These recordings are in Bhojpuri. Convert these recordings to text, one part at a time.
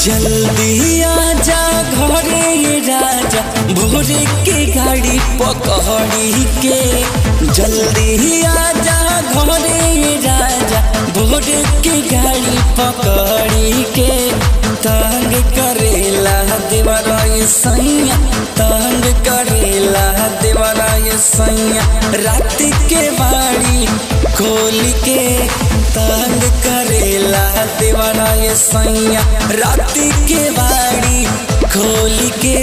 जल्दी आजा घरे राजा भोरे के गाड़ी पकड़ी के। जल्दी आजा घरे राजा भोरे के गाड़ी पकड़ी के। तंग करेला देवरा ये सैया, तंग करेला देवरा ये सैया। रात के बाड़ी खोल के तंग करेला देवरा ये सैया। रात के बाड़ी खोल के।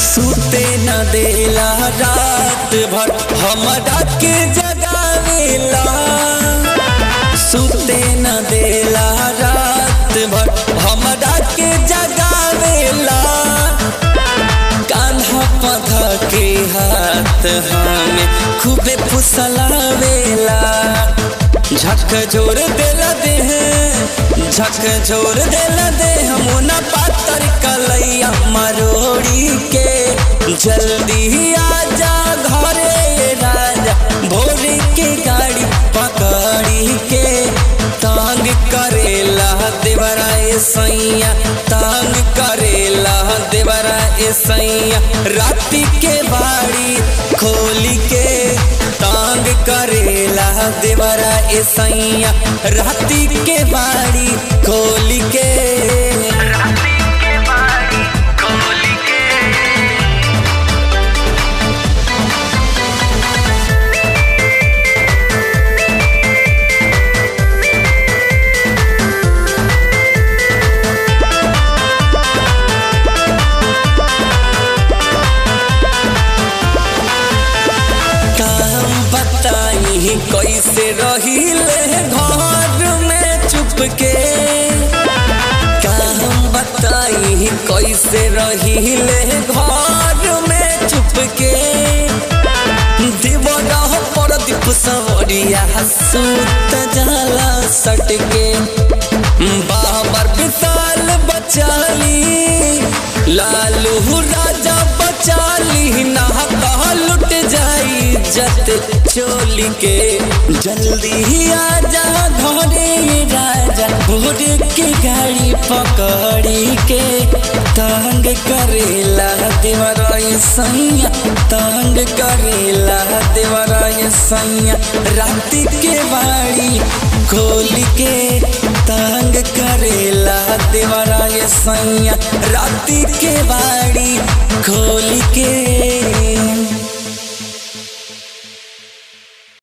सूते न देला रात भर हमरा के जगावेला। सूते न देला रात भर हमरा के जगावेला। कान्हा पधा के हाथ हमें खूबे फुसलावेला। झक जोर देला देह, झक जोर देला देह मुना पातर कलैया मरोड़ी के। जल्दी आजा घरे राजा भोरे के गाड़ी पकड़ी के। तंग करेला देवरा ए सैया, तंग करेला देवरा ए सैया। रात के बाड़ी खोली के तंग करेला देवरा ए सैया। रात के बाड़ी खोली के। कैसे रहिले घर में चुप के। हम बताई कैसे रहिले घर में चुप के। देवरा परदीप सवरिया सूत जाला सट के। बाबर विशाल बचाली लालू राजा बचाली ना कहा लुट जाई जत चोली के। जल्दी आजा घरे राजा भोरे के गाड़ी पकड़ी के। तंग करेला देवरा ये सैया, तंग करेला देवरा ये सैया। रात के बाड़ी खोल के तंग करेला देवरा ये सैया। रात के बाड़ी खोल के।